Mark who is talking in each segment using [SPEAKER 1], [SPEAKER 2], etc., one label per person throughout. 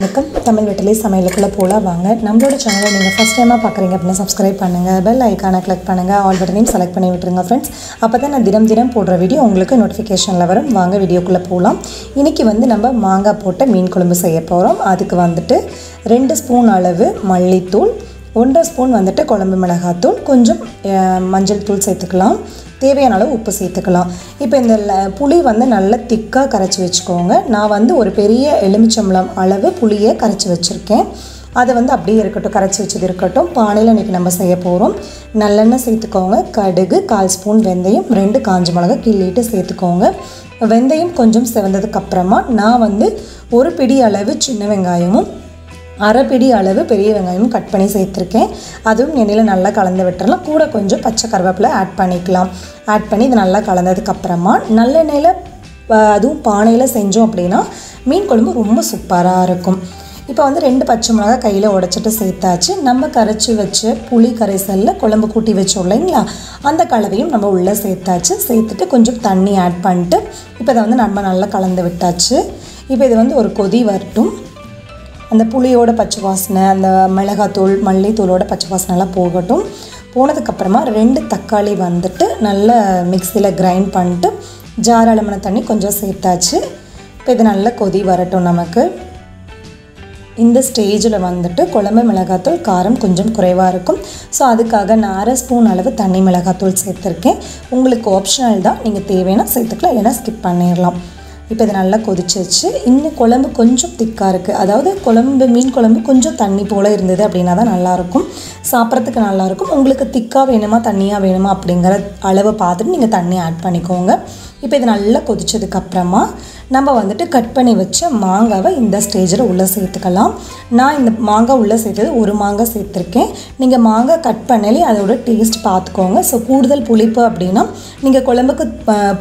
[SPEAKER 1] வணக்கம் தமிழ் வெற்றிலை சமையலுக்குள்ள போலாம் வாங்க. நம்மளோட சேனலை நீங்கள் ஃபஸ்ட் டைமாக பார்க்குறீங்க அப்படின்னா சப்ஸ்கிரைப் பண்ணுங்கள், பெல் ஐக்கானை கிளிக் பண்ணுங்கள், ஆல் பட்டனையும் செலக்ட் பண்ணி விட்டுருங்க ஃப்ரெண்ட்ஸ். அப்போ தான் நான் தினம் போடுற வீடியோ உங்களுக்கு நோட்டிஃபிகேஷனில் வரும். வாங்க வீடியோக்குள்ளே போகலாம். இன்றைக்கி நம்ம மாங்காய் போட்ட மீன் குழம்பு செய்ய போகிறோம். அதுக்கு 2 ஸ்பூன் அளவு மல்லித்தூள், 1.5 ஸ்பூன் குழம்பு மிளகாத்தூள், கொஞ்சம் மஞ்சள் தூள் சேர்த்துக்கலாம், தேவையான அளவு உப்பு சேர்த்துக்கலாம். இப்போ இந்த புளி நல்லா திக்காக கரைச்சி வச்சுக்கோங்க. நான் ஒரு பெரிய எலுமிச்சம்பழம் அளவு புளியை கரைச்சி வச்சுருக்கேன். அதை அப்படியே இருக்கட்டும், கரைச்சி வச்சது இருக்கட்டும். பானையில் இன்றைக்கி நம்ம செய்ய போகிறோம். நல்லெண்ணெய் சேர்த்துக்கோங்க, கடுகு, 1/4 ஸ்பூன் வெந்தயம், 2 காஞ்ச மிளகா கிள்ளிட்டு சேர்த்துக்கோங்க. வெந்தயம் கொஞ்சம் செவந்ததுக்கப்புறமா நான் ஒரு பிடி அளவு சின்ன வெங்காயமும் 1/2 பிடி அளவு பெரிய வெங்காயமும் கட் பண்ணி சேர்த்துருக்கேன். அதுவும் எண்ணெயில் நல்லா கலந்து விட்டுறலாம். கூட கொஞ்சம் பச்சை கருவேப்பிலை ஆட் பண்ணிக்கலாம். ஆட் பண்ணி இது நல்லா கலந்ததுக்கப்புறமா நல்லெண்ணெயில் அதுவும் பானையில் செஞ்சோம் அப்படின்னா மீன் குழம்பு ரொம்ப சூப்பராக இருக்கும். இப்போ 2 பச்சை மிளகா கையில் உடைச்சிட்டு சேர்த்தாச்சு. நம்ம கரைச்சி வச்சு புளி கரைசலில் குழம்பு கூட்டி வச்சோம் இல்லைங்களா, அந்த கலவையும் நம்ம உள்ளே சேர்த்தாச்சு. சேர்த்துட்டு கொஞ்சம் தண்ணி ஆட் பண்ணிட்டு இப்போ இதை நம்ம நல்லா கலந்து விட்டாச்சு. இப்போ இது ஒரு கொதி வரட்டும். அந்த புளியோட பச்சை வாசனை, அந்த மிளகாத்தூள் மல்லித்தூளோட பச்சை வாசனைலாம் போகட்டும். போனதுக்கப்புறமா 2 தக்காளி நல்லா மிக்சியில் கிரைண்ட் பண்ணிட்டு ஜார் அளமான தண்ணி கொஞ்சம் சேர்த்தாச்சு. இப்போ இது நல்லா கொதி வரட்டும். நமக்கு இந்த ஸ்டேஜில் குழம்பு மிளகாத்தூள் காரம் கொஞ்சம் குறைவாக இருக்கும். ஸோ அதுக்காக நான் 1/2 ஸ்பூன் அளவு தண்ணி மிளகாத்தூள் சேர்த்துருக்கேன். உங்களுக்கு ஆப்ஷனல் தான், நீங்கள் தேவைன்னா சேர்த்துக்கலாம், இல்லைன்னா ஸ்கிப் பண்ணிடலாம். இப்போ இது நல்லா கொதிச்சிச்சு. இன்னும் குழம்பு கொஞ்சம் திக்காக இருக்குது. அதாவது மீன் குழம்பு கொஞ்சம் தண்ணி போல் இருந்தது அப்படின்னா தான் நல்லாயிருக்கும், சாப்பிட்றதுக்கு நல்லாயிருக்கும். உங்களுக்கு திக்காக வேணுமா தண்ணியாக வேணுமா அப்படிங்கிற அளவை பார்த்துட்டு நீங்கள் தண்ணி ஆட் பண்ணிக்கோங்க. இப்போ இது நல்லா கொதிச்சதுக்கப்புறமா நம்ம கட் பண்ணி வச்ச மாங்காவை இந்த ஸ்டேஜில் உள்ளே சேர்த்துக்கலாம். நான் இந்த மாங்காய் உள்ளே சேர்த்தது 1 மாங்காய் சேர்த்துருக்கேன். நீங்கள் மாங்காய் கட் பண்ணலே அதோட டேஸ்ட் பார்த்துக்கோங்க. ஸோ கூடுதல் புளிப்பு அப்படின்னா நீங்கள் குழம்புக்கு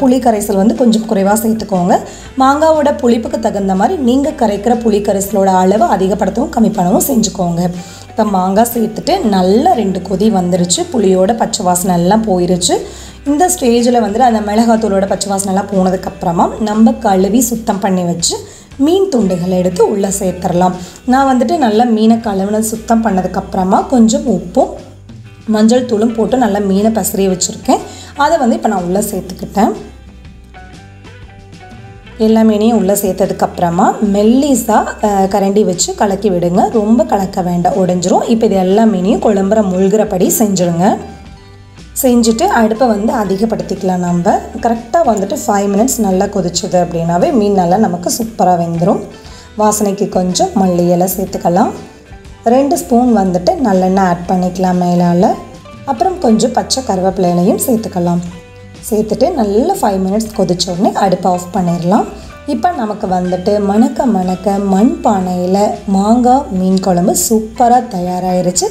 [SPEAKER 1] புளி கரைசல் கொஞ்சம் குறைவாக சேர்த்துக்கோங்க. மாங்காவோட புளிப்புக்கு தகுந்த மாதிரி நீங்கள் கரைக்கிற புளி கரைசலோட அளவு அதிகப்படுத்தவும் கம்மி பண்ணவும் செஞ்சுக்கோங்க. இப்போ மாங்காய் சேர்த்துட்டு நல்லா 2 கொதி வந்துருச்சு. புளியோட பச்சை வாசனை எல்லாம் போயிருச்சு. இந்த ஸ்டேஜில் அந்த மிளகாத்தூளோட பச்சை வாசனைலாம் போனதுக்கப்புறமா நம்ம கழுவி சுத்தம் பண்ணி வச்சு மீன் துண்டுகளை எடுத்து உள்ளே சேர்த்துடலாம். நான் நல்லா மீனை கழுவின சுத்தம் பண்ணதுக்கப்புறமா கொஞ்சம் உப்பும் மஞ்சள் தூளும் போட்டு நல்லா மீனை பசறி வச்சுருக்கேன். அதை இப்போ நான் உள்ளே சேர்த்துக்கிட்டேன். எல்லா மீனையும் உள்ளே சேர்த்ததுக்கப்புறமா மெல்லிஸாக கரண்டி வச்சு கலக்கி விடுங்க. ரொம்ப கலக்க வேண்டாம், உடைஞ்சிரும். இப்போ இது எல்லா மீனையும் குழம்புற முழுகிறபடி செஞ்சுருங்க. செஞ்சுட்டு அடுப்பை அதிகப்படுத்திக்கலாம். நம்ம கரெக்டாக 5 மினிட்ஸ் நல்லா கொதிச்சுது அப்படின்னாவே மீன் நல்லா நமக்கு சூப்பராக வெந்துடும். வாசனைக்கு கொஞ்சம் மல்லி இலை சேர்த்துக்கலாம். 2 ஸ்பூன் நல்லெண்ணெய் ஆட் பண்ணிக்கலாம் மேலால். அப்புறம் கொஞ்சம் பச்சை கருவேப்பிலையும் சேர்த்துக்கலாம். சேர்த்துட்டு நல்லா 5 மினிட்ஸ் கொதிச்ச உடனே அடுப்பை ஆஃப் பண்ணிடலாம். இப்போ நமக்கு மணக்க மண்பானையில் மாங்காய் மீன் குழம்பு சூப்பராக தயாராகிருச்சு.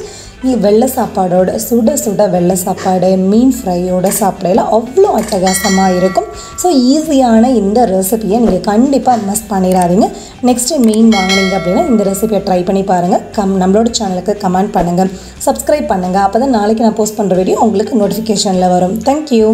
[SPEAKER 1] வெள்ளை சாப்பாடோட சுட வெள்ளை சாப்பாடு மீன் ஃப்ரையோடு சாப்பிடலாம் அவ்வளோ அட்டகாசமாக இருக்கும். ஸோ ஈஸியான இந்த ரெசிபியை நீங்கள் கண்டிப்பாக மிஸ் பண்ணிடாதீங்க. நெக்ஸ்ட்டு மீன் வாங்கினீங்க அப்படின்னா இந்த ரெசிபியை ட்ரை பண்ணி பாருங்கள். நம்மளோட சேனலுக்கு கமெண்ட் பண்ணுங்கள், சப்ஸ்கிரைப் பண்ணுங்கள். அப்போ தான் நாளைக்கு நான் போஸ்ட் பண்ணுற வீடியோ உங்களுக்கு நோட்டிஃபிகேஷனில் வரும். தேங்க்யூ.